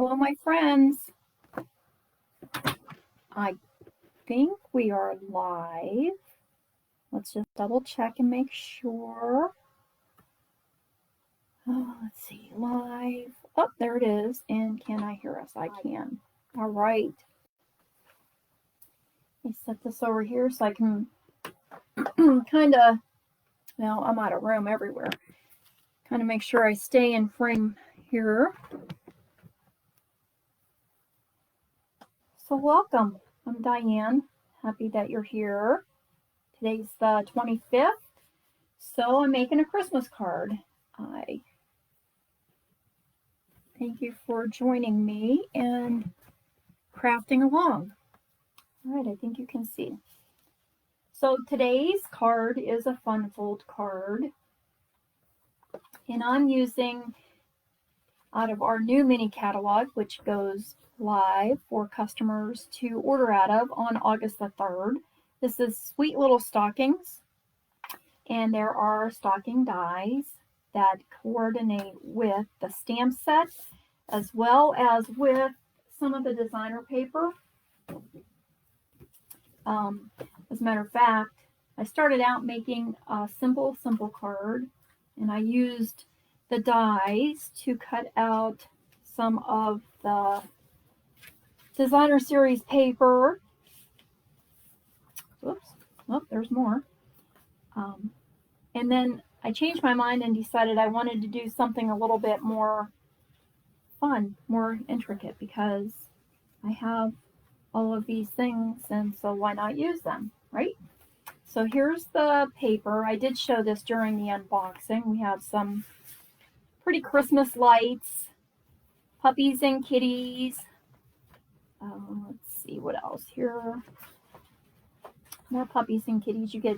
Hello, my friends. I think we are live. Let's just double check and make sure. Oh, let's see, live. Oh, there it is. And can I hear us? I can. All right. Let me set this over here so I can kind of, well, I'm out of room everywhere. Kind of make sure I stay in frame here. So welcome. I'm Diane. Happy that you're here. Today's the 25th. So I'm making a Christmas card. I thank you for joining me and crafting along. All right, I think you can see. So today's card is a fun fold card. And I'm using out of our new mini catalog, which goes live for customers to order out of on August the 3rd. This is Sweet Little Stockings. And there are stocking dies that coordinate with the stamp set as well as with some of the designer paper. As a matter of fact, I started out making a simple card, and I used the dies to cut out some of the designer series paper. Oops, oh, there's more. And then I changed my mind and decided I wanted to do something a little bit more fun, more intricate, because I have all of these things, and so why not use them, right? So here's the paper. I did show this during the unboxing. We have some pretty Christmas lights, puppies and kitties. Let's see what else here. More puppies and kitties. You get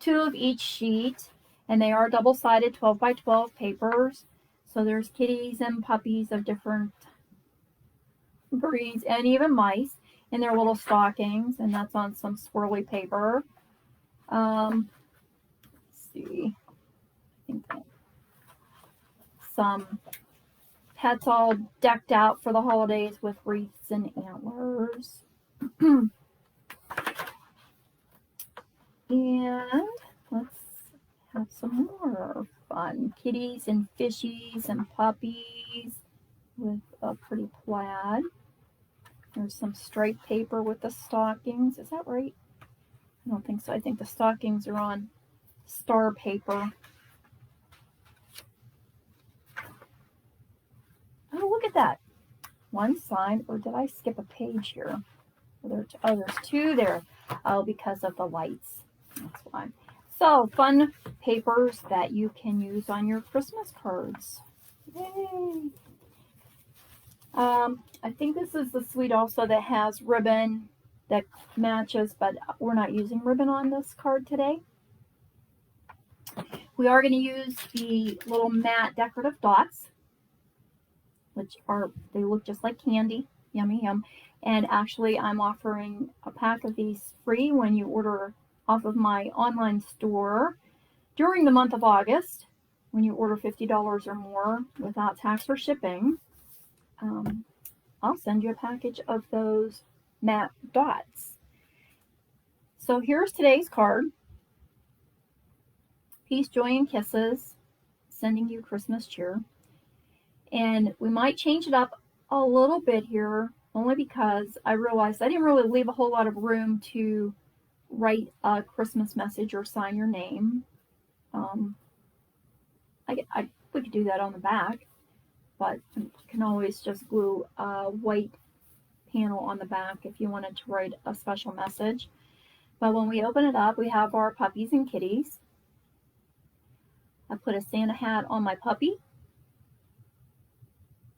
2 of each sheet, and they are double-sided 12 by 12 papers. So there's kitties and puppies of different breeds and even mice in their little stockings, and that's on some swirly paper. Let's see. I think some pets all decked out for the holidays with wreaths and antlers. And let's have some more fun. Kitties and fishies and puppies with a pretty plaid. There's some striped paper with the stockings. Is that right? I don't think so. I think the stockings are on star paper. Oh, look at that. One sign, or did I skip a page here? Oh, there's 2 there. Oh, because of the lights. That's why. So, fun papers that you can use on your Christmas cards. Yay! I think this is the suite also that has ribbon that matches, but we're not using ribbon on this card today. We are going to use the little matte decorative dots, which they look just like candy. Yummy, yum. And actually, I'm offering a pack of these free when you order off of my online store during the month of August. When you order $50 or more without tax or shipping, I'll send you a package of those matte dots. So here's today's card. Peace, joy, and kisses. Sending you Christmas cheer. And we might change it up a little bit here, only because I realized I didn't really leave a whole lot of room to write a Christmas message or sign your name. We could do that on the back, but you can always just glue a white panel on the back if you wanted to write a special message. But when we open it up, we have our puppies and kitties. I put a Santa hat on my puppy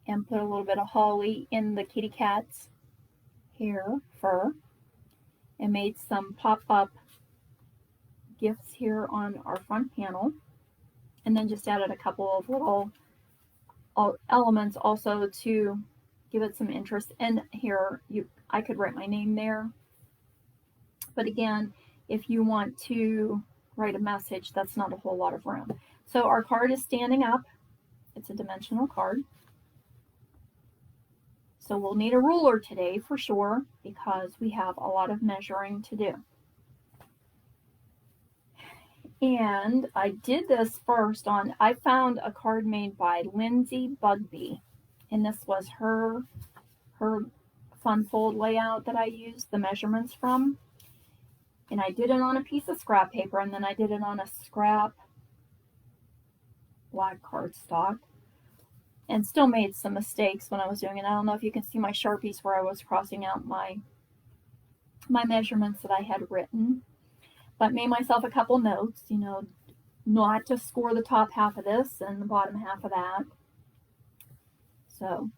and put a little bit of holly in the kitty cat's hair, fur, and made some pop-up gifts here on our front panel. And then just added a couple of little elements also to give it some interest. And here, I could write my name there. But again, if you want to write a message, that's not a whole lot of room. So our card is standing up. It's a dimensional card. So we'll need a ruler today for sure because we have a lot of measuring to do. And I did this first on, I found a card made by Lindsay Bugby, and this was her fun fold layout that I used the measurements from. And I did it on a piece of scrap paper, and then I did it on a scrap black cardstock, and still made some mistakes when I was doing it. I don't know if you can see my Sharpies where I was crossing out my measurements that I had written, but made myself a couple notes, you know, not to score the top half of this and the bottom half of that. So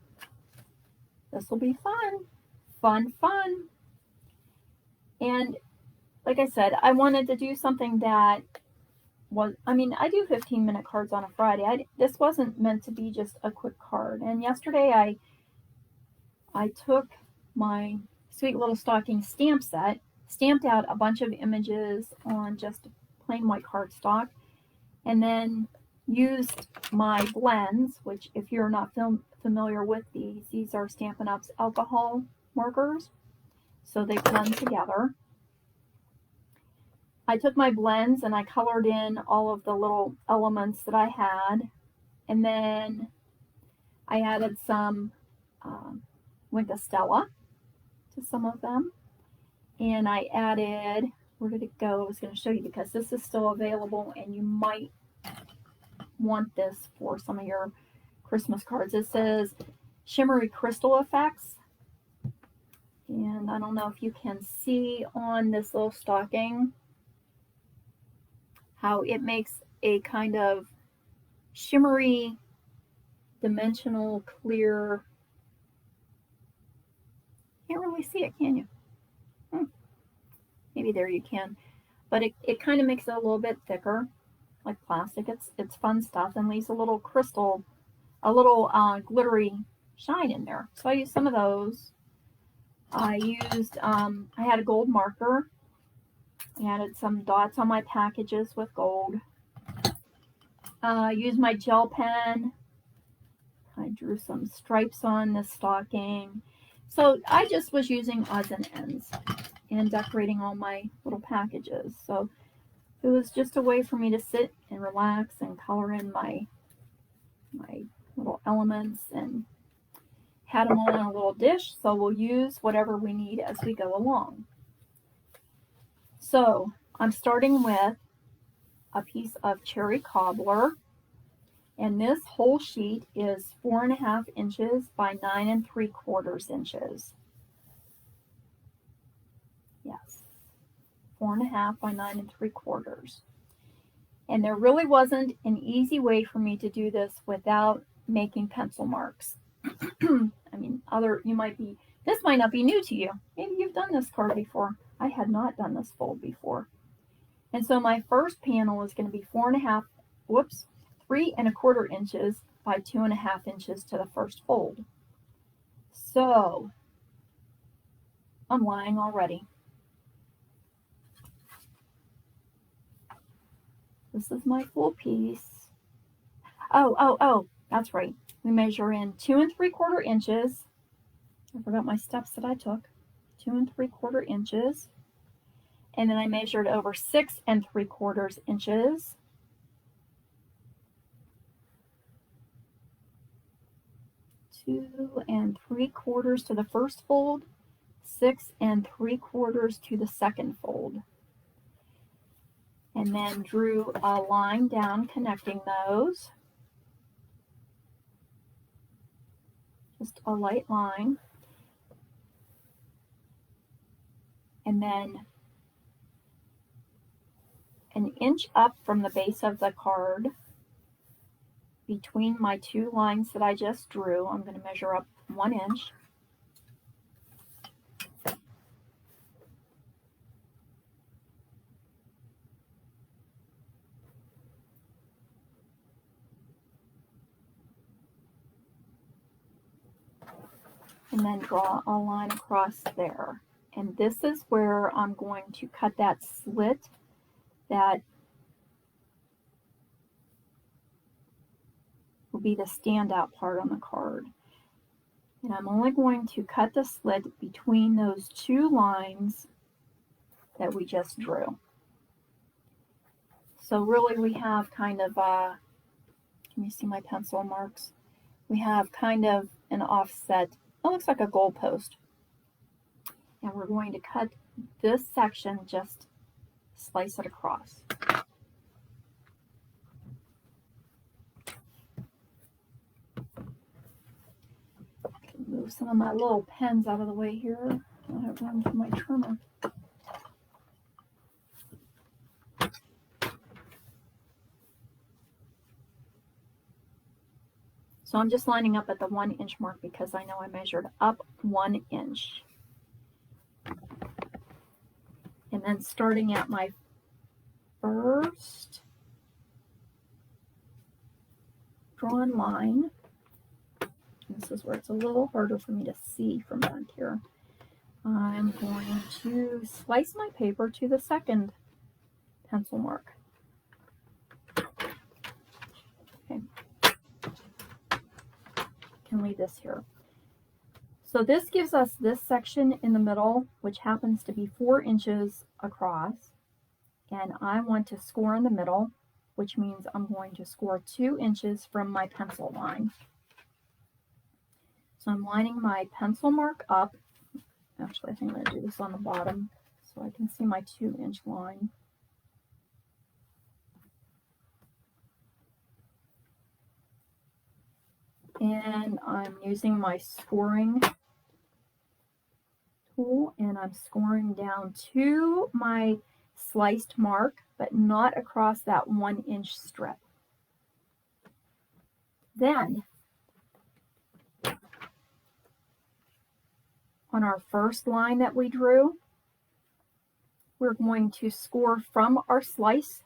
this will be fun, fun, fun. And like I said, I wanted to do something that was, I mean, I do 15-minute cards on a Friday. This wasn't meant to be just a quick card. And yesterday I took my sweet little stocking stamp set, stamped out a bunch of images on just plain white cardstock, and then used my blends, which if you're not familiar with these are Stampin' Up's alcohol markers, so they blend together. I took my blends and I colored in all of the little elements that I had, and then I added some Wink of Stella to some of them, and I added, where did it go? I was going to show you because this is still available and you might want this for some of your Christmas cards. It says Shimmery Crystal Effects, and I don't know if you can see on this little stocking how it makes a kind of shimmery, dimensional, clear. Can't really see it, can you? Maybe there you can. But it kind of makes it a little bit thicker, like plastic. It's fun stuff and leaves a little crystal, a little glittery shine in there. So I used some of those. I used, I had a gold marker. I added some dots on my packages with gold. Used my gel pen. I drew some stripes on the stocking. So I just was using odds and ends and decorating all my little packages. So it was just a way for me to sit and relax and color in my little elements, and had them all in a little dish. So we'll use whatever we need as we go along. So I'm starting with a piece of cherry cobbler, and this whole sheet is 4.5 inches by 9 3/4 inches. Yes, 4.5 by 9 3/4. And there really wasn't an easy way for me to do this without making pencil marks. I mean, this might not be new to you. Maybe you've done this card before. I had not done this fold before. And so my first panel is going to be 3 1/4 inches by 2.5 inches to the first fold. So I'm lying already. This is my full piece. Oh, that's right. We measure in 2 3/4 inches. I forgot my steps that I took. 2 3/4 inches. And then I measured over 6 3/4 inches. 2 3/4 to the first fold, 6 3/4 to the second fold. And then drew a line down connecting those. Just a light line. And then 1 inch up from the base of the card between my two lines that I just drew. I'm going to measure up 1 inch. And then draw a line across there. And this is where I'm going to cut that slit that will be the standout part on the card. And I'm only going to cut the slit between those two lines that we just drew. So really we have kind of, can you see my pencil marks? We have kind of an offset, it looks like a goalpost. And we're going to cut this section, just slice it across. Move some of my little pens out of the way here. I have room for my trimmer. So I'm just lining up at the 1 inch mark because I know I measured up 1 inch. And then starting at my first drawn line, this is where it's a little harder for me to see from back here, I'm going to slice my paper to the second pencil mark. Okay. Can leave this here. So this gives us this section in the middle, which happens to be 4 inches across, and I want to score in the middle, which means I'm going to score 2 inches from my pencil line. So I'm lining my pencil mark up. Actually, I think I'm going to do this on the bottom so I can see my 2 inch line. And I'm using my scoring tool, and I'm scoring down to my sliced mark, but not across that 1 inch strip. Then, on our first line that we drew, we're going to score from our slice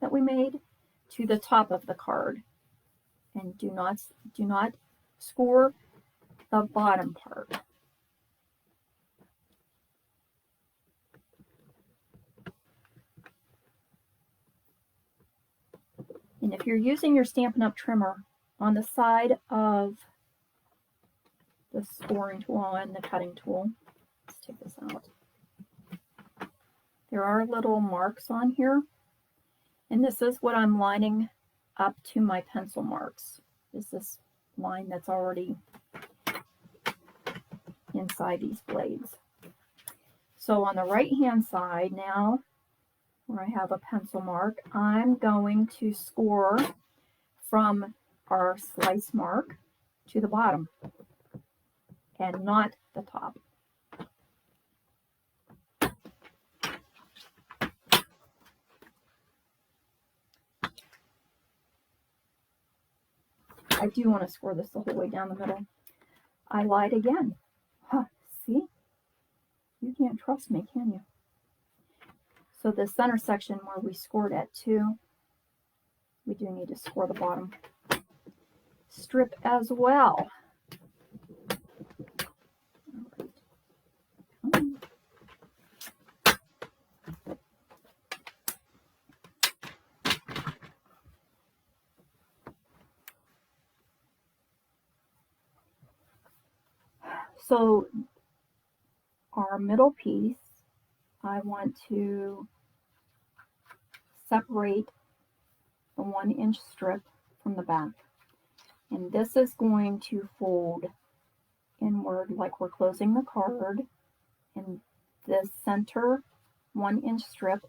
that we made to the top of the card. And do not score the bottom part. And if you're using your Stampin' Up! Trimmer, on the side of the scoring tool and the cutting tool, let's take this out, there are little marks on here, and this is what I'm lining up to my pencil marks. Is this line that's already inside these blades. So on the right hand side now, where I have a pencil mark, I'm going to score from our slice mark to the bottom and not the top. I do want to score this the whole way down the middle. I lied again. Huh, see? You can't trust me, can you? So the center section where we scored at 2, we do need to score the bottom strip as well. So our middle piece, I want to separate the 1 inch strip from the back. And this is going to fold inward like we're closing the card. And this center 1 inch strip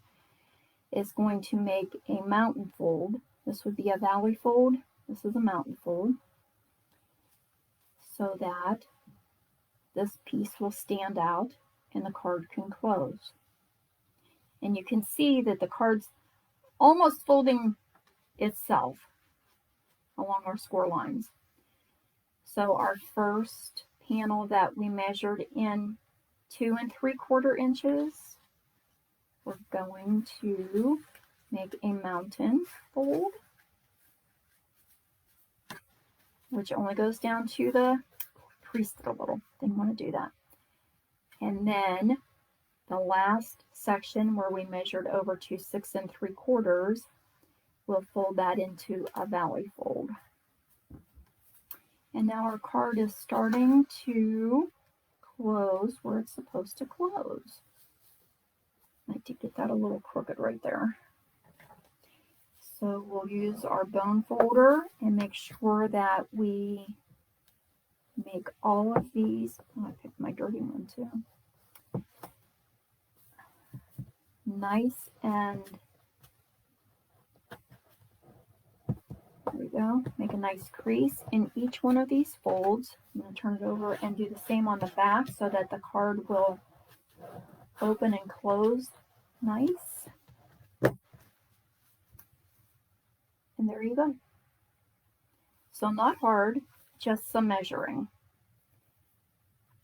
is going to make a mountain fold. This would be a valley fold. This is a mountain fold. So that this piece will stand out and the card can close. And you can see that the card's almost folding itself along our score lines. So our first panel that we measured in 2 3/4 inches, we're going to make a mountain fold, which only goes down to the crease it a little. Didn't want to do that. And then the last section where we measured over to 6 3/4, we'll fold that into a valley fold. And now our card is starting to close where it's supposed to close. I like to get that a little crooked right there. So we'll use our bone folder and make sure that we make all of these. Oh, I picked my dirty one too. Nice, and there we go. Make a nice crease in each one of these folds. I'm going to turn it over and do the same on the back so that the card will open and close nice. And there you go. So not hard, just some measuring.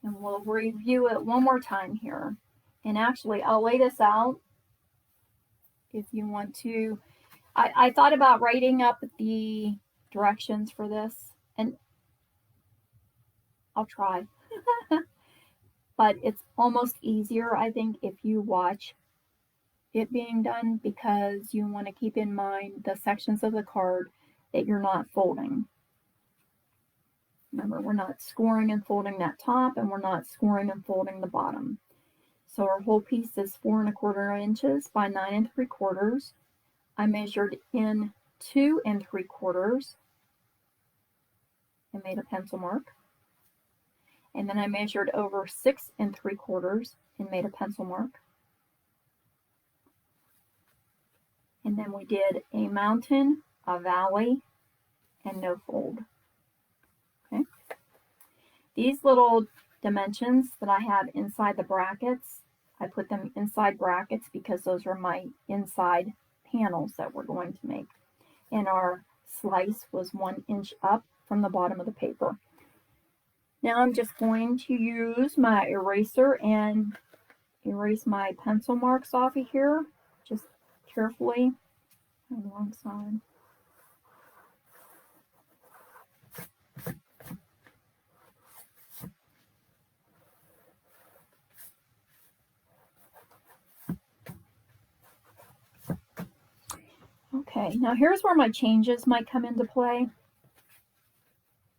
And we'll review it one more time here. And actually, I'll lay this out if you want to. I thought about writing up the directions for this, and I'll try. But it's almost easier, I think, if you watch it being done, because you want to keep in mind the sections of the card that you're not folding. Remember, we're not scoring and folding that top, and we're not scoring and folding the bottom. So our whole piece is 4 1/4 inches by 9 3/4. I measured in 2 3/4 and made a pencil mark. And then I measured over 6 3/4 and made a pencil mark. And then we did a mountain, a valley, and no fold. Okay. These little dimensions that I have inside the brackets, I put them inside brackets because those are my inside panels that we're going to make. And our slice was 1 inch up from the bottom of the paper. Now I'm just going to use my eraser and erase my pencil marks off of here, just carefully on the wrong side. Okay, now here's where my changes might come into play.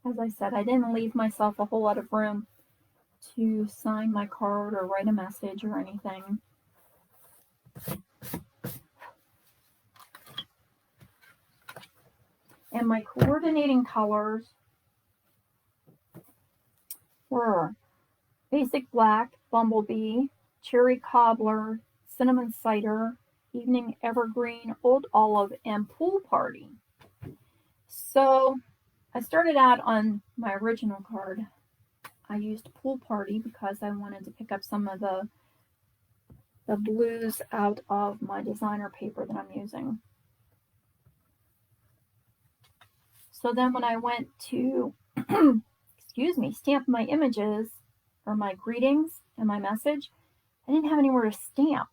As I said, I didn't leave myself a whole lot of room to sign my card or write a message or anything. And my coordinating colors were basic black, bumblebee, cherry cobbler, cinnamon cider, evening evergreen, old olive, and pool party. So I started out on my original card. I used pool party because I wanted to pick up some of the blues out of my designer paper that I'm using. So then when I went to, excuse me, stamp my images or my greetings and my message, I didn't have anywhere to stamp.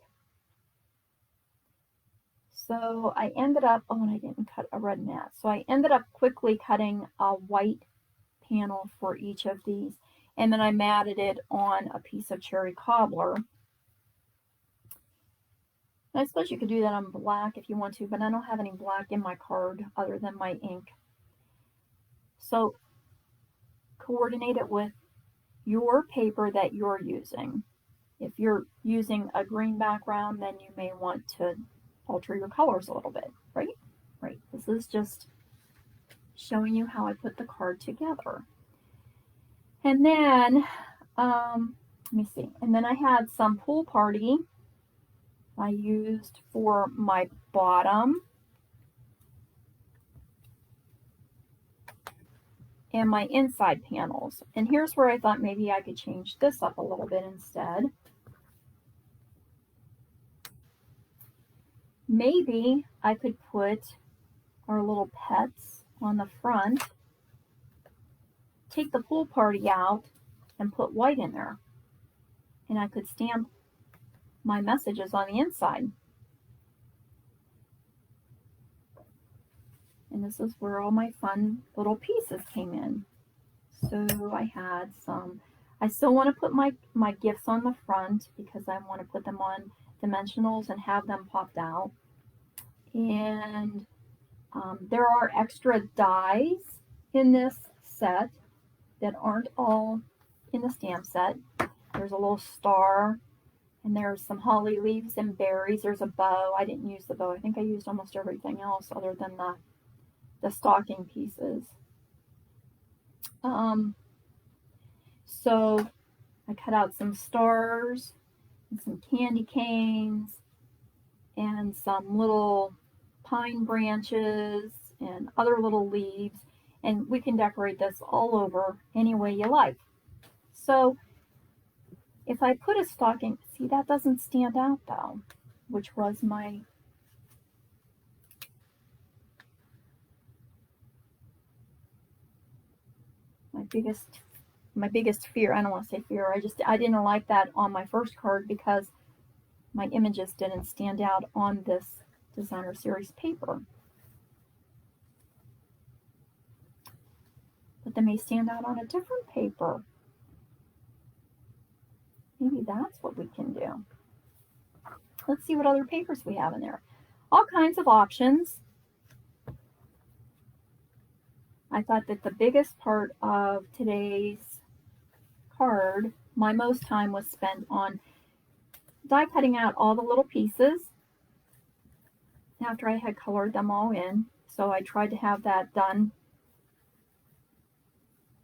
So I ended up, oh, and I didn't cut a red mat. So I ended up quickly cutting a white panel for each of these. And then I matted it on a piece of cherry cobbler. And I suppose you could do that on black if you want to, but I don't have any black in my card other than my ink. So coordinate it with your paper that you're using. If you're using a green background, then you may want to alter your colors a little bit, right? Right. This is just showing you how I put the card together. And then, let me see. And then I had some pool party I used for my bottom and my inside panels. And here's where I thought maybe I could change this up a little bit instead. Maybe I could put our little pets on the front, take the pool party out, and put white in there. And I could stamp my messages on the inside. And this is where all my fun little pieces came in. So I had some, I still want to put my gifts on the front because I want to put them on dimensionals and have them popped out. And there are extra dies in this set that aren't all in the stamp set. There's a little star, and there's some holly leaves and berries. There's a bow. I didn't use the bow. I think I used almost everything else other than the stocking pieces. So I cut out some stars and some candy canes and some little pine branches and other little leaves, and we can decorate this all over any way you like. So if I put a stocking, see, that doesn't stand out though, which was my biggest fear. I don't want to say fear. I didn't like that on my first card because my images didn't stand out on this designer series paper. But they may stand out on a different paper. Maybe that's what we can do. Let's see what other papers we have in there. All kinds of options. I thought that the biggest part of today's card, my most time was spent on die cutting out all the little pieces after I had colored them all in. So I tried to have that done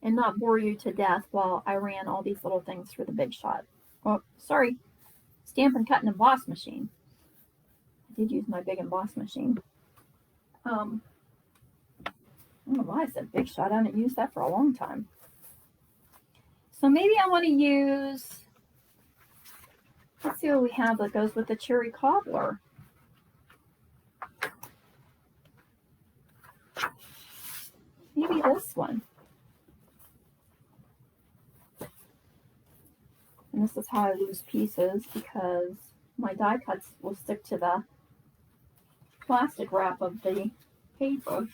and not bore you to death while I ran all these little things through the Big Shot. Oh, sorry, Stamp and Cut and Emboss machine. I did use my big emboss machine. I don't know why I said Big Shot. I haven't used that for a long time. So maybe I want to use, let's see what we have that goes with the cherry cobbler. Maybe this one. And this is how I lose pieces because my die cuts will stick to the plastic wrap of the paper.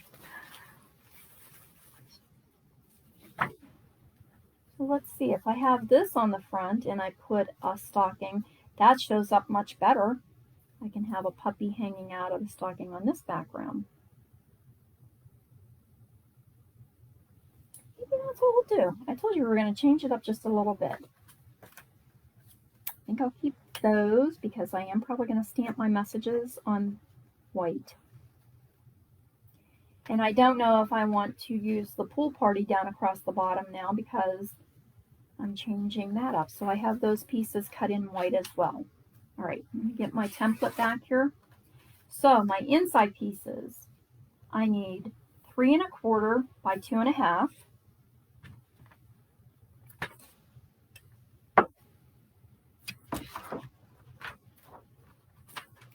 So let's see, if I have this on the front and I put a stocking, that shows up much better. I can have a puppy hanging out of the stocking on this background. Maybe that's what we'll do. I told you we were going to change it up just a little bit. I think I'll keep those because I am probably going to stamp my messages on white. And I don't know if I want to use the pool party down across the bottom now because I'm changing that up. So I have those pieces cut in white as well. All right, let me get my template back here. So my inside pieces, I need 3 1/4 by 2 1/2.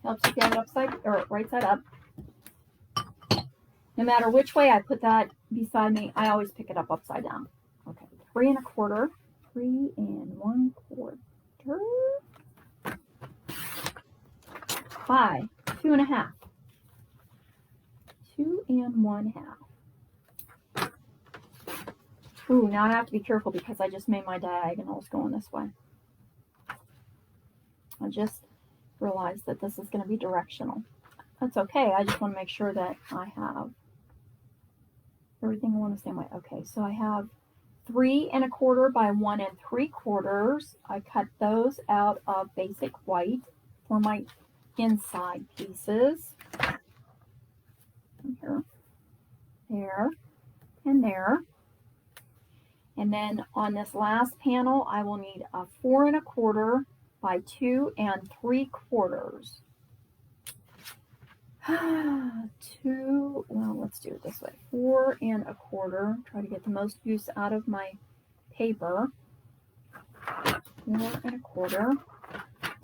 Helps you get it upside or right side up. No matter which way I put that beside me, I always pick it up upside down. Okay, 3 1/4, 3 1/4 by 2 1/2, 2 1/2. Ooh, now I have to be careful because I just made my diagonals going this way. I just realized that this is going to be directional. That's okay. I just want to make sure that I have everything along the same way. Okay, so I have 3 1/4 by 1 3/4. I cut those out of basic white for my inside pieces. Here, there, and there. And then on this last panel, I will need a 4 1/4 by 2 3/4. Well, let's do it this way. 4 1/4. Try to get the most use out of my paper. 4 1/4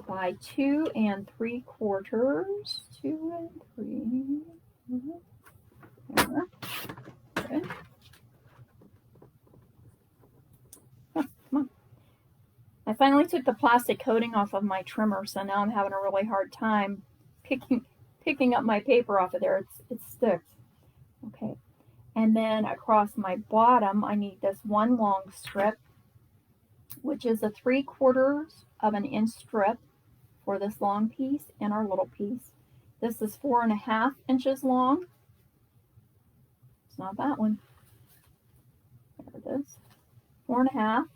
by 2 3/4. 2 and 3. There. Good. Oh, come on. I finally took the plastic coating off of my trimmer, so now I'm having a really hard time picking up my paper off of there. It sticks. Okay, and then across my bottom, I need this one long strip, which is a 3/4 of an inch strip for this long piece and our little piece. This is 4 1/2 inches long. It's not that one. There it is. 4.5.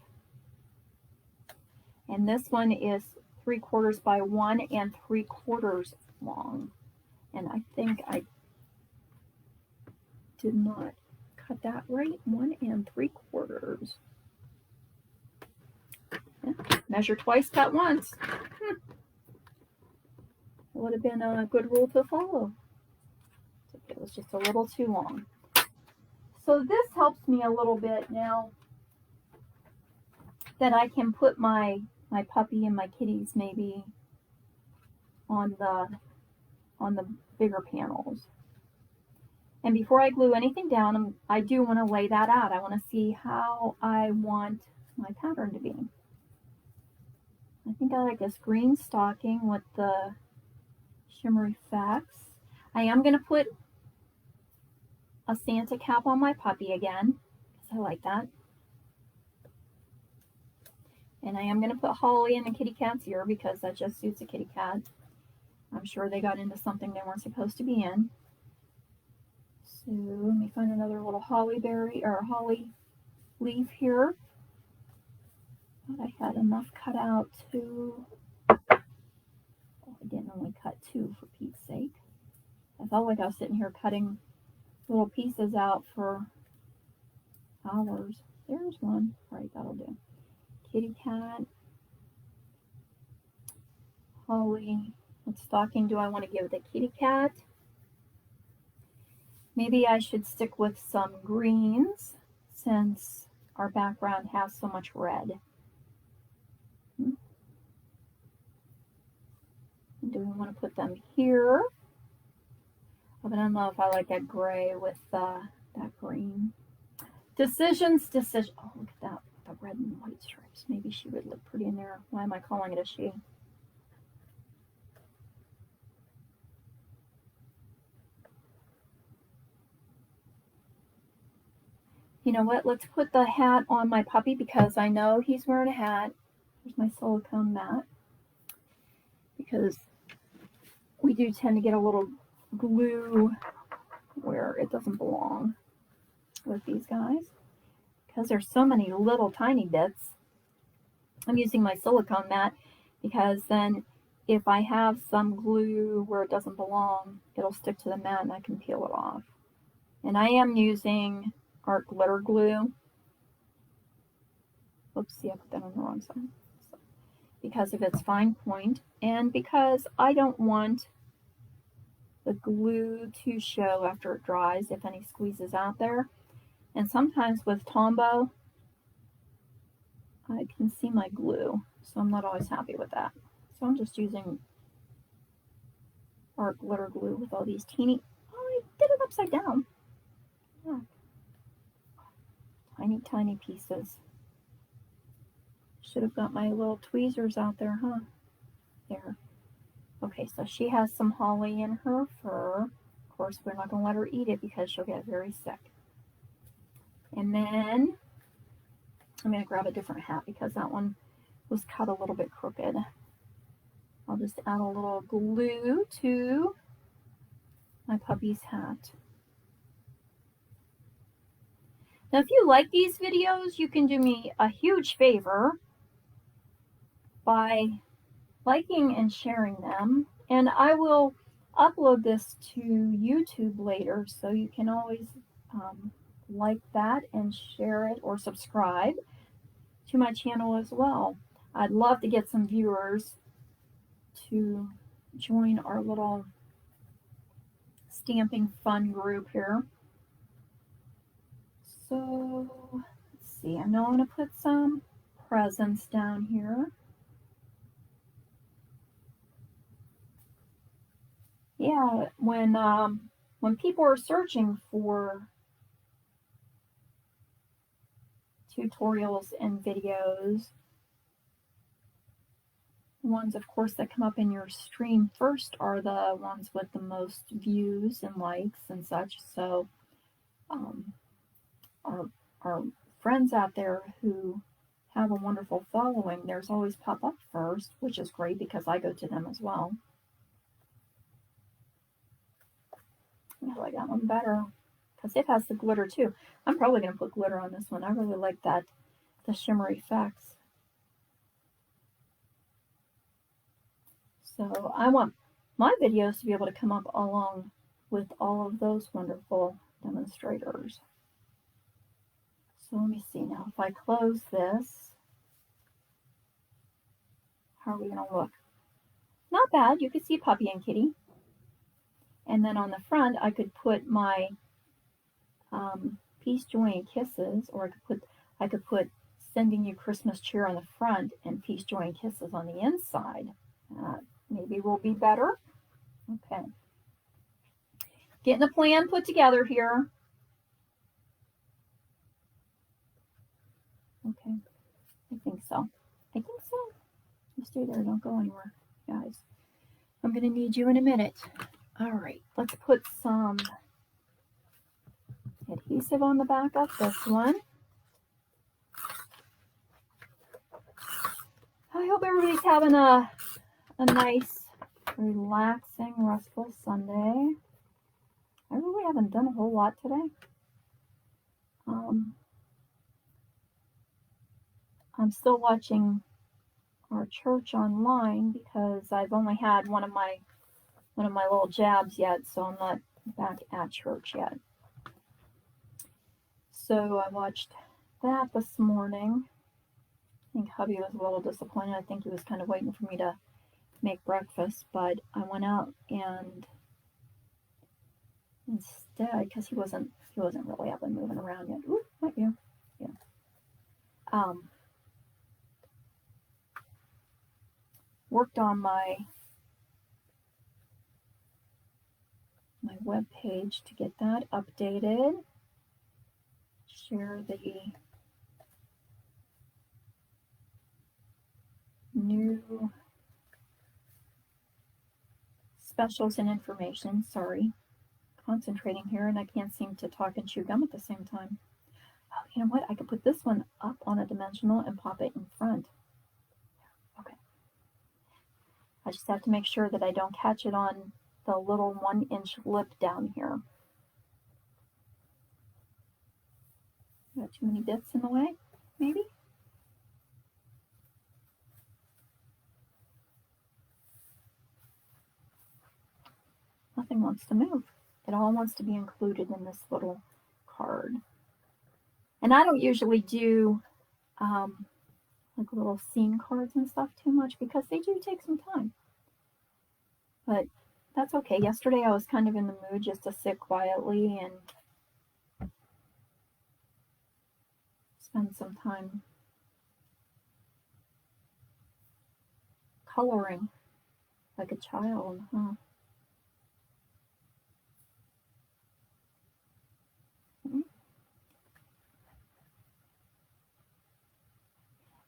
And this one is 3/4 by 1 3/4 long. And I think I did not cut that right. 1 3/4. Yeah. Measure twice, cut once. It would have been a good rule to follow. It was just a little too long. So this helps me a little bit now that I can put my puppy and my kitties maybe on the bigger panels. And before I glue anything down, I do want to lay that out. I want to see how I want my pattern to be. I think I like this green stocking with the shimmery effects. I am going to put a Santa cap on my puppy again, because I like that. And I am going to put holly in the kitty cat's ear because that just suits a kitty cat. I'm sure they got into something they weren't supposed to be in. So let me find another little holly berry or holly leaf here. Thought I had enough cut out to. Oh, I didn't only cut 2 for Pete's sake. I felt like I was sitting here cutting little pieces out for hours. There's one. All right, that'll do. Kitty cat. Holly. What stocking do I want to give the kitty cat? Maybe I should stick with some greens since our background has so much red. Do we want to put them here? I don't know if I like that gray with that green. Decisions. Oh, look at that. The red and white stripes. Maybe she would look pretty in there. Why am I calling it a she? You know what? Let's put the hat on my puppy because I know he's wearing a hat. Here's my silicone mat. Because we do tend to get a little glue where it doesn't belong with these guys. Because there's so many little tiny bits. I'm using my silicone mat because then if I have some glue where it doesn't belong, it'll stick to the mat and I can peel it off. And I am using art glitter glue. Oopsie, I put that on the wrong side. So, because of its fine point and because I don't want the glue to show after it dries if any squeezes out there. And sometimes with Tombow, I can see my glue, so I'm not always happy with that. So I'm just using art glitter glue with all these teeny, oh, I did it upside down. Yeah. Tiny, tiny pieces. Should have got my little tweezers out there, huh? There. Okay, so she has some holly in her fur. Of course, we're not going to let her eat it because she'll get very sick. And then I'm going to grab a different hat because that one was cut a little bit crooked. I'll just add a little glue to my puppy's hat. Now, if you like these videos, you can do me a huge favor by liking and sharing them. And I will upload this to YouTube later, so you can always like that and share it or subscribe to my channel as well. I'd love to get some viewers to join our little stamping fun group here. So let's see, I know I'm going to put some presents down here. Yeah, when people are searching for tutorials and videos, ones of course that come up in your stream first are the ones with the most views and likes and such. So our friends out there who have a wonderful following, theirs always pop up first, which is great because I go to them as well. I like that one better because it has the glitter too. I'm probably going to put glitter on this one. I really like that, the shimmer effects. So I want my videos to be able to come up along with all of those wonderful demonstrators. So let me see now, if I close this, how are we going to look? Not bad. You can see Puppy and Kitty. And then on the front, I could put my Peace, Joy, and Kisses, or I could put Sending You Christmas Cheer on the front and Peace, Joy, and Kisses on the inside. Maybe will be better. Okay. Getting a plan put together here. Okay. I think so. You stay there. Don't go anywhere, guys. I'm going to need you in a minute. All right. Let's put some adhesive on the back of this one. I hope everybody's having a nice, relaxing, restful Sunday. I really haven't done a whole lot today. I'm still watching our church online because I've only had one of my little jabs yet, so I'm not back at church yet. So I watched that this morning. I think hubby was a little disappointed. I think he was kind of waiting for me to make breakfast, but I went out and instead, because he wasn't really up and moving around yet. Ooh, not you. Yeah. Worked on my web page to get that updated. Share the new specials and information. Sorry, concentrating here and I can't seem to talk and chew gum at the same time. Oh, you know what? I could put this one up on a dimensional and pop it in front. Okay. I just have to make sure that I don't catch it on the little 1-inch lip down here. Got too many bits in the way, maybe? Nothing wants to move. It all wants to be included in this little card. And I don't usually do like little scene cards and stuff too much because they do take some time. But that's okay. Yesterday I was kind of in the mood just to sit quietly and spend some time coloring like a child, huh?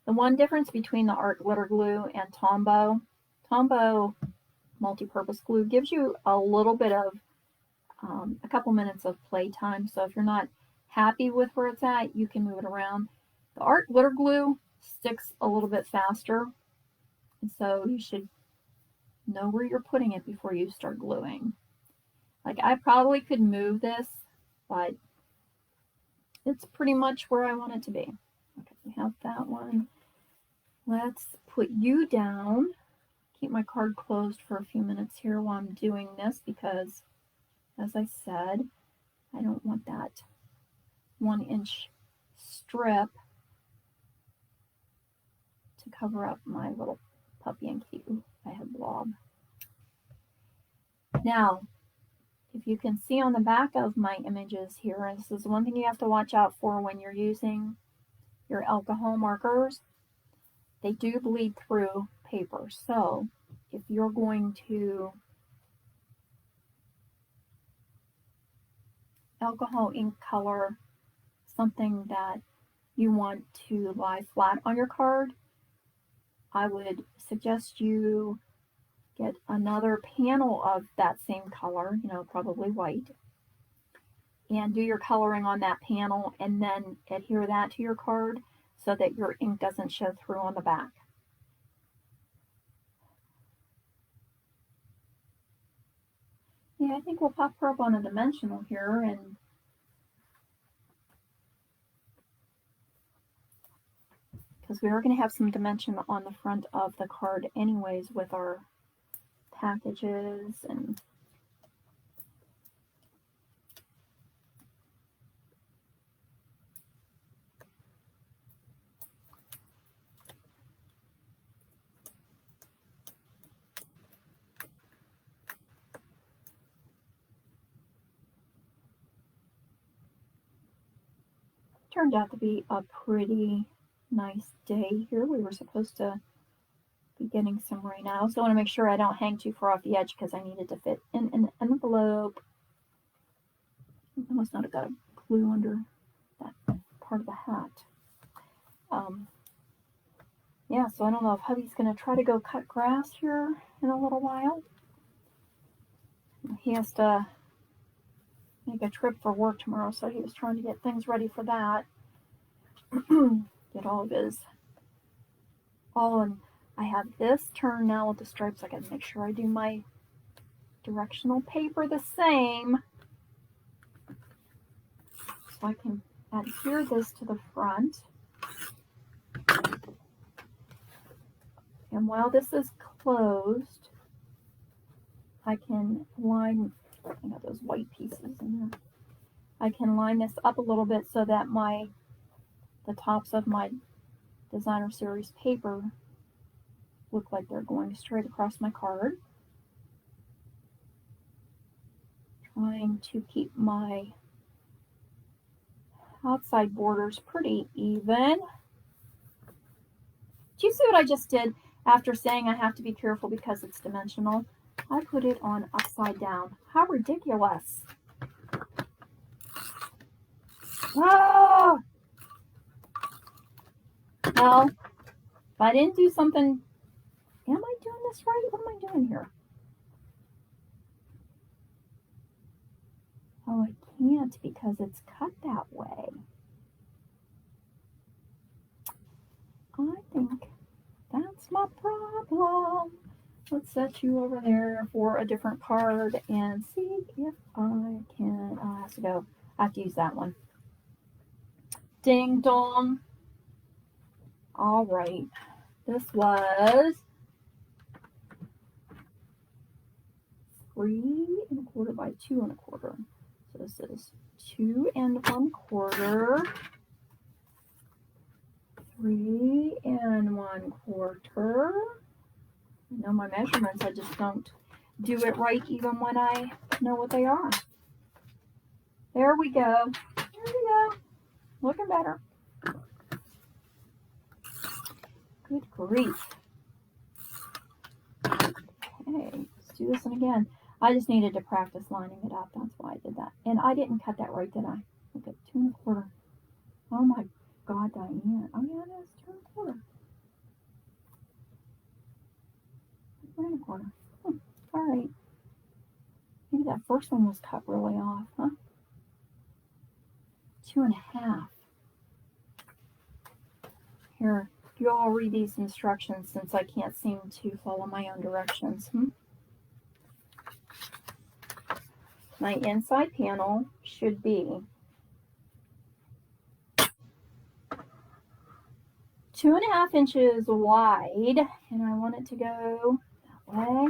The one difference between the art glitter glue and Tombow multi-purpose glue gives you a little bit of a couple minutes of play time. So if you're not happy with where it's at, you can move it around. The art glitter glue sticks a little bit faster, and so you should know where you're putting it before you start gluing. Like I probably could move this, but it's pretty much where I want it to be. Okay, we have that one. Let's put you down. Keep my card closed for a few minutes here while I'm doing this because, as I said, I don't want that 1-inch strip to cover up my little puppy and kitty. Ooh, I have blob. Now, if you can see on the back of my images here, and this is one thing you have to watch out for when you're using your alcohol markers, they do bleed through paper. So if you're going to alcohol ink color something that you want to lie flat on your card, I would suggest you get another panel of that same color, probably white, and do your coloring on that panel and then adhere that to your card so that your ink doesn't show through on the back. Yeah, I think we'll pop her up on a dimensional here and because we are going to have some dimension on the front of the card anyways with our packages and turned out to be a pretty nice day here. We were supposed to be getting some rain. I also want to make sure I don't hang too far off the edge because I need it to fit in an envelope. I must not have got a glue under that part of the hat. Yeah, so I don't know if hubby's going to try to go cut grass here in a little while. He has to make a trip for work tomorrow, so he was trying to get things ready for that. Get all of his and I have this turn now with the stripes. I got to make sure I do my directional paper the same so I can adhere this to the front. And while this is closed, I can line, I got those white pieces in there. I can line this up a little bit so that the tops of my designer series paper look like they're going straight across my card. Trying to keep my outside borders pretty even. Do you see what I just did after saying I have to be careful because it's dimensional? I put it on upside down. How ridiculous. Oh! Well, if I didn't do something, am I doing this right? What am I doing here? Oh, I can't because it's cut that way. I think that's my problem. Let's set you over there for a different card and see if I can. I have to go. I have to use that one. Ding dong. All right. This was 3 1/4 by 2 1/4. So this is 2 1/4. 3 1/4. I know my measurements, I just don't do it right even when I know what they are. There we go. There we go. Looking better. Good grief. Okay, let's do this one again. I just needed to practice lining it up. That's why I did that. And I didn't cut that right, did I? Look at 2 1/4. Oh my God, Diane. Oh yeah, it is 2 1/4. 3 1/4. All right. Maybe that first one was cut really off, huh? 2 1/2. Here, you all read these instructions since I can't seem to follow my own directions. My inside panel should be 2 1/2 inches wide, and I want it to go that way.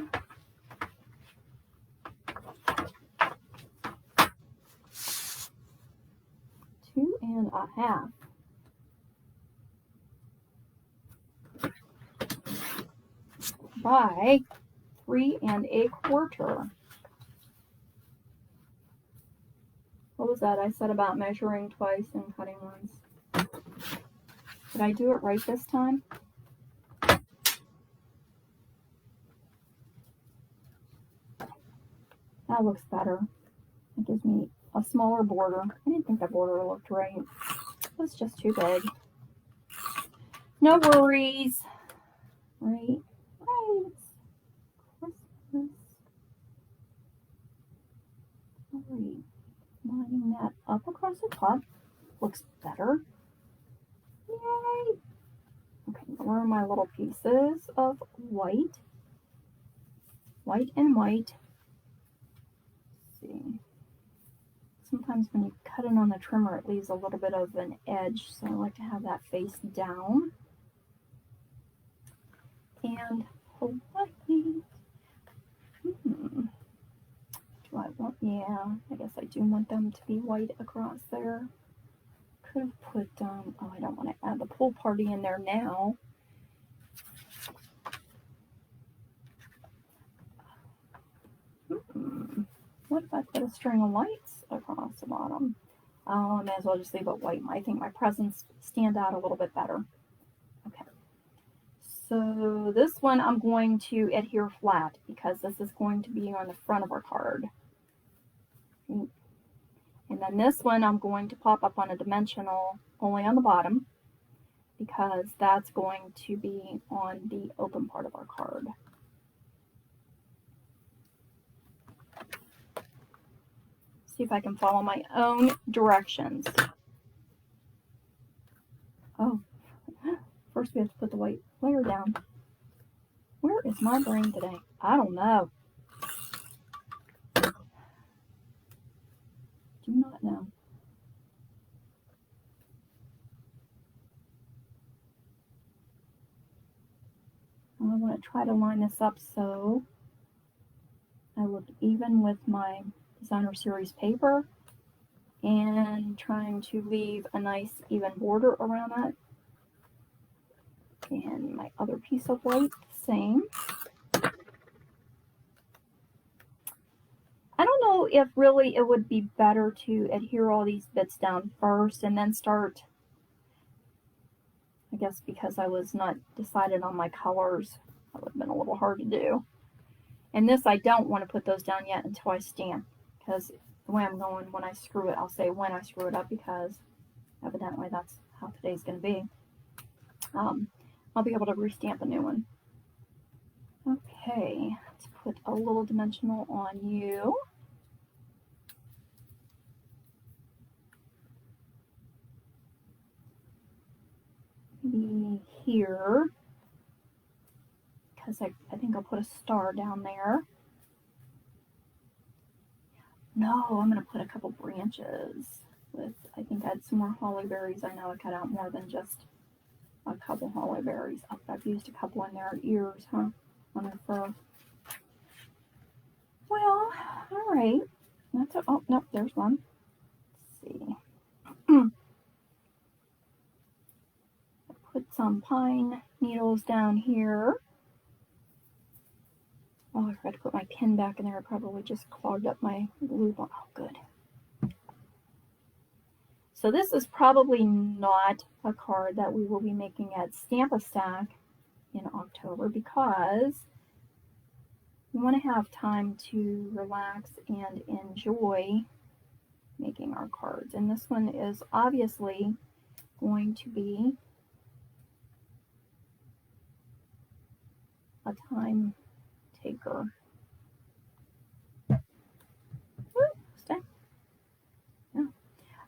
Two and a half. By 3 1/4. What was that I said about measuring twice and cutting once? Did I do it right this time? That looks better. It gives me a smaller border. I didn't think that border looked right. It was just too big. No worries. Right? Right. Christmas. All right. Lining that up across the top. Looks better. Yay! Okay, where are my little pieces of white? White and white. Let's see. Sometimes when you cut it on the trimmer, it leaves a little bit of an edge, so I like to have that face down. and Hawaii. Do I want, yeah, I guess I do want them to be white across there. Could have put, oh, I don't want to add the pool party in there now. What if I put a string of lights across the bottom? I may as well just leave it white. I think my presents stand out a little bit better. Okay. So this one I'm going to adhere flat because this is going to be on the front of our card. And then this one I'm going to pop up on a dimensional only on the bottom because that's going to be on the open part of our card. See if I can follow my own directions. Oh, first we have to put the white layer down. Where is my brain today? I don't know. Do not know. I want to try to line this up so I look even with my designer series paper and trying to leave a nice even border around that. And my other piece of white, same. I don't know if really it would be better to adhere all these bits down first and then start, I guess because I was not decided on my colors, that would have been a little hard to do. And this, I don't want to put those down yet until I stamp, because the way I'm going, when I screw it, I'll say when I screw it up, because evidently that's how today's going to be. I'll be able to restamp a new one. Okay, let's put a little dimensional on you. Maybe here, because I think I'll put a star down there. No, I'm going to put a couple branches with, I think I had some more holly berries. I know I cut out more than just a couple holly berries. Oh, I've used a couple in their ears, huh? On their fur. Well, all right. That's a, oh, nope, there's one. Let's see. Put some pine needles down here. Oh, I forgot to put my pin back in there. I probably just clogged up my glue. Oh, good. So this is probably not a card that we will be making at Stamp-A-Stack in October because we want to have time to relax and enjoy making our cards. And this one is obviously going to be a time taker. Stay. Yeah.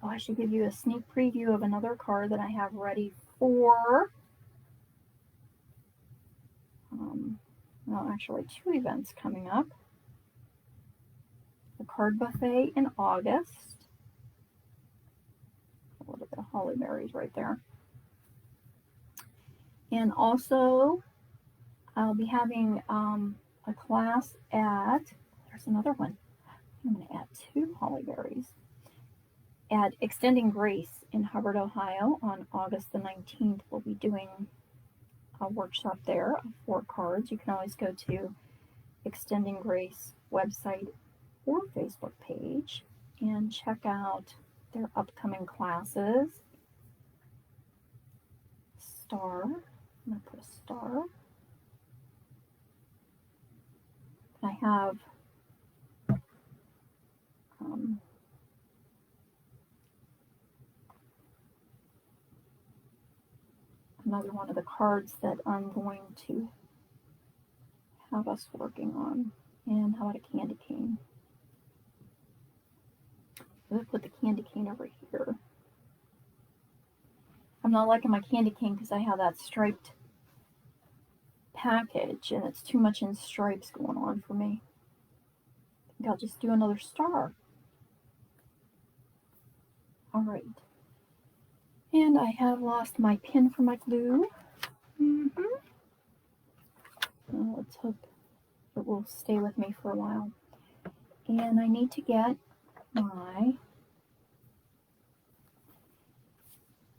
Oh, I should give you a sneak preview of another card that I have ready for, well, actually 2 events coming up. The card buffet in August. A little bit of holly berries right there. And also, I'll be having a class at, there's another one. I'm going to add 2 holly berries. At Extending Grace in Hubbard, Ohio on August the 19th. We'll be doing a workshop there of 4 cards. You can always go to Extending Grace website or Facebook page and check out their upcoming classes. Star. I'm going to put a star. I have another one of the cards that I'm going to have us working on. And how about a candy cane? I'm going to put the candy cane over here. I'm not liking my candy cane because I have that striped package and it's too much in stripes going on for me. I think I'll just do another star. All right. And I have lost my pin for my glue. let's hope it will stay with me for a while. And I need to get my,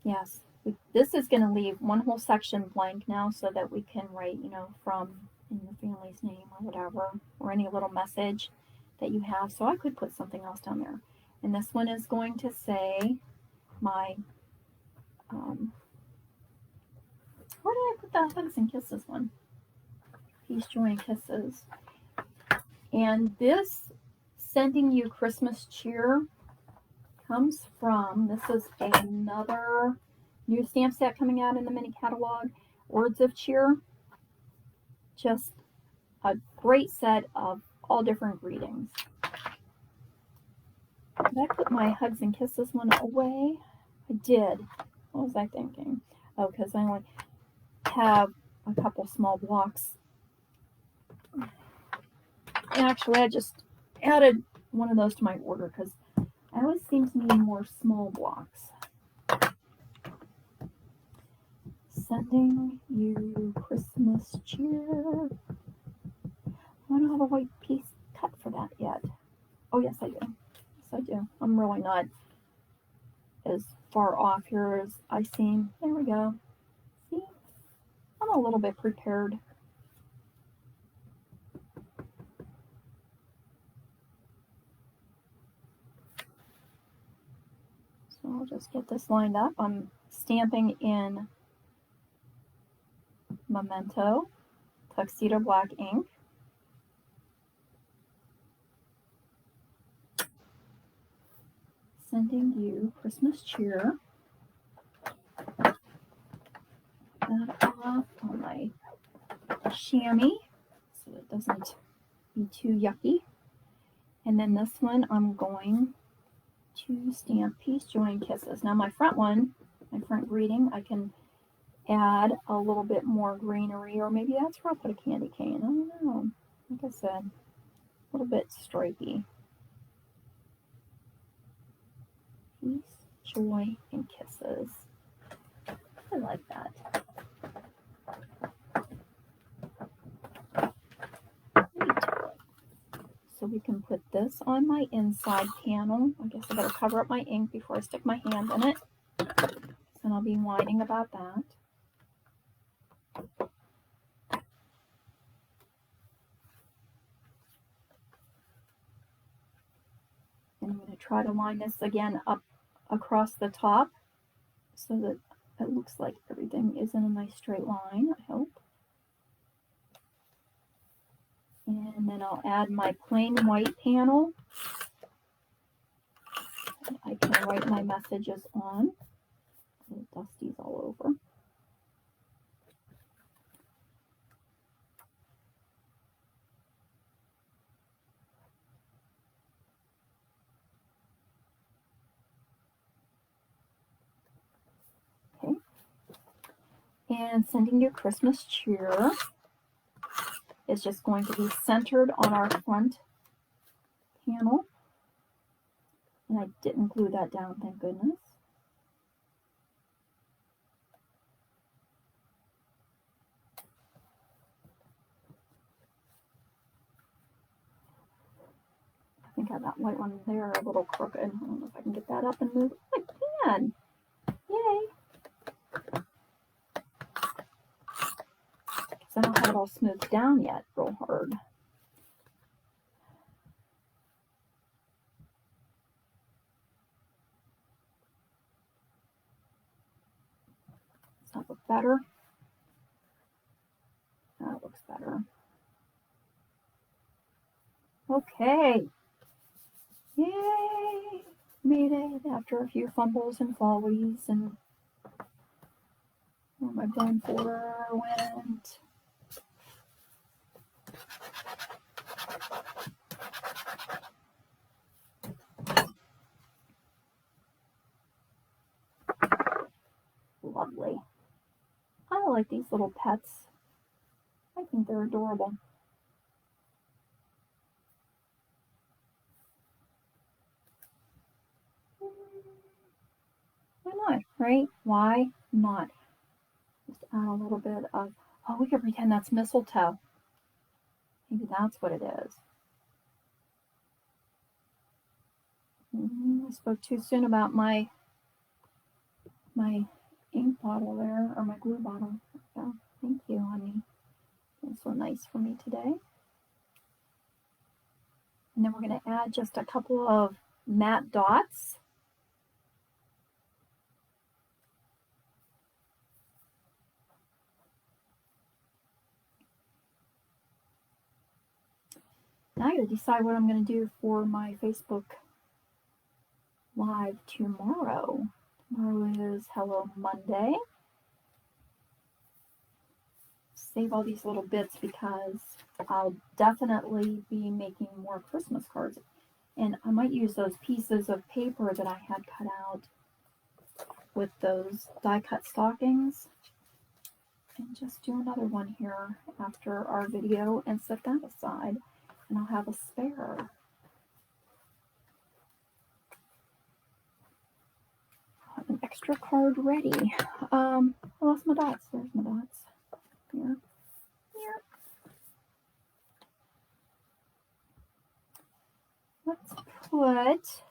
yes, this is going to leave one whole section blank now so that we can write, from in the family's name or whatever, or any little message that you have. So I could put something else down there. And this one is going to say my, where did I put the hugs and kisses one? Peace, joy, and kisses. And this sending you Christmas cheer comes from, this is another new stamp set coming out in the mini catalog, Words of Cheer. Just a great set of all different greetings. Did I put my hugs and kisses one away? I did. What was I thinking? Oh, because I only have a couple small blocks. Actually, I just added one of those to my order because I always seem to need more small blocks. Sending you Christmas cheer. I don't have a white piece cut for that yet. Oh, yes, I do. Yes, I do. I'm really not as far off here as I seem. There we go. See? I'm a little bit prepared. So I'll just get this lined up. I'm stamping in Memento Tuxedo Black ink. Sending you Christmas cheer. That off on my chamois so it doesn't be too yucky. And then this one I'm going to stamp Peace, Joy, and Kisses. Now my front one, my front greeting, I can add a little bit more greenery, or maybe that's where I'll put a candy cane. I don't know. Like I said, a little bit stripey. Peace, joy, and kisses. I like that. So we can put this on my inside panel. I guess I better cover up my ink before I stick my hand in it. And I'll be whining about that. And I'm going to try to line this again up across the top so that it looks like everything is in a nice straight line, I hope. And then I'll add my plain white panel. I can write my messages on. The dusty's all over. Okay. And sending you Christmas cheer is just going to be centered on our front panel. And I didn't glue that down, thank goodness. I think I got that white one there a little crooked. I don't know if I can get that up and move. I can. Yay. Because I don't have it all smoothed down yet real hard. Does that look better? That looks better. Okay. Yay! Made it after a few fumbles and follies, and where my bone folder went. Lovely. I like these little pets. I think they're adorable. Why not, right? Why not? Just add a little bit of, oh, we could pretend that's mistletoe. Maybe that's what it is. I spoke too soon about my ink bottle there, or my glue bottle. Oh, thank you, honey. It's so nice for me today. And then we're going to add just a couple of matte dots. Now I got to decide what I'm going to do for my Facebook Live tomorrow. Tomorrow is Hello Monday. Save all these little bits because I'll definitely be making more Christmas cards. And I might use those pieces of paper that I had cut out with those die cut stockings. And just do another one here after our video and set that aside. And I'll have a spare. I'll have an extra card ready. I lost my dots. There's my dots. Here. Here. Let's put,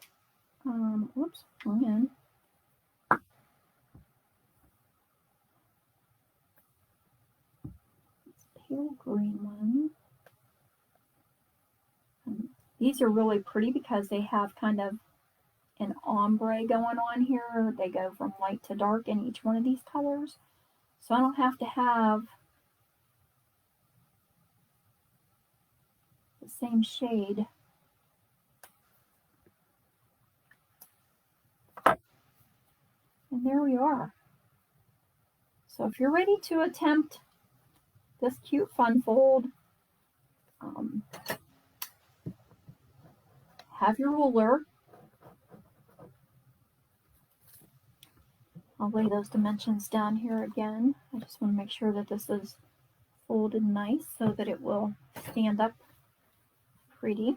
whoops, wrong end. It's pale green one. These are really pretty because they have kind of an ombre going on here. They go from light to dark in each one of these colors. So I don't have to have the same shade. And there we are. So if you're ready to attempt this cute fun fold, have your ruler. I'll lay those dimensions down here again. I just want to make sure that this is folded nice so that it will stand up pretty.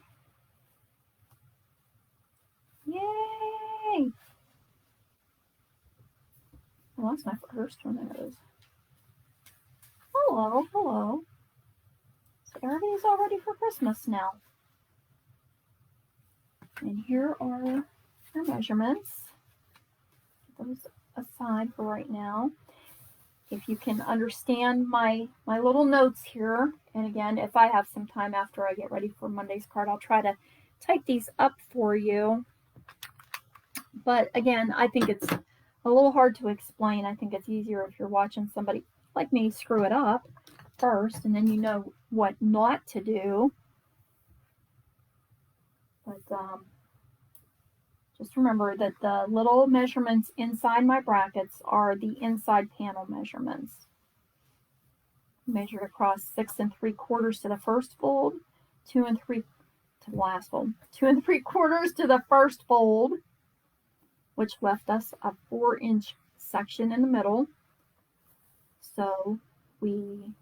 Yay! Well, that's my first one. There it is. Hello, hello. So everybody's all ready for Christmas now. And here are our measurements. Put those aside for right now. If you can understand my little notes here, and again, if I have some time after I get ready for Monday's card, I'll try to type these up for you. But again, I think it's a little hard to explain. I think it's easier if you're watching somebody like me screw it up first, and then you know what not to do. But just remember that the little measurements inside my brackets are the inside panel measurements. Measured across 6 3/4 to the first fold, 2 3 to the last fold, 2 3/4 to the first fold, which left us a 4-inch section in the middle. So we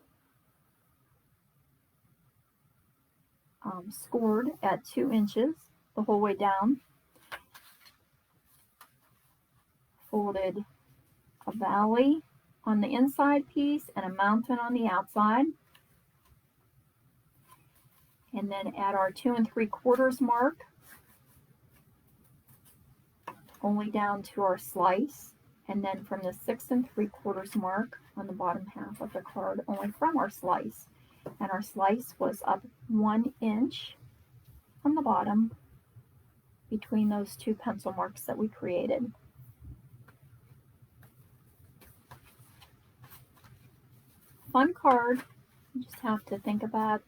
scored at 2 inches the whole way down. Folded a valley on the inside piece and a mountain on the outside. And then at our 2 3/4 mark, only down to our slice. And then from the 6 3/4 mark on the bottom half of the card, only from our slice. And our slice was up 1 inch from the bottom between those two pencil marks that we created. Fun card. You just have to think about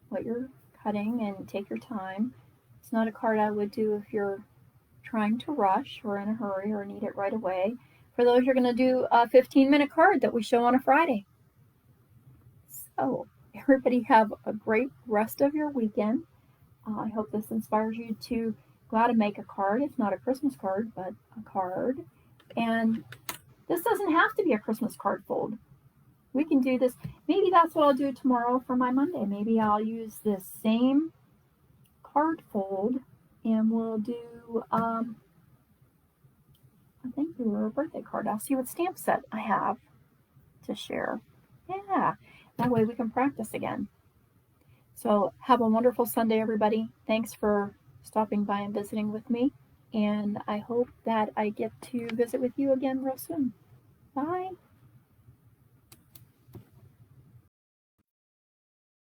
what you're cutting and take your time. It's not a card I would do if you're trying to rush or in a hurry or need it right away. For those, you're going to do a 15-minute card that we show on a Friday. So everybody have a great rest of your weekend. I hope this inspires you to go out and make a card, if not a Christmas card, but a card. And this doesn't have to be a Christmas card fold. We can do this. Maybe that's what I'll do tomorrow for my Monday. Maybe I'll use this same card fold and we'll do, I think we were a birthday card. I'll see what stamp set I have to share. Yeah, that way we can practice again. So have a wonderful Sunday, everybody. Thanks for stopping by and visiting with me. And I hope that I get to visit with you again real soon. Bye.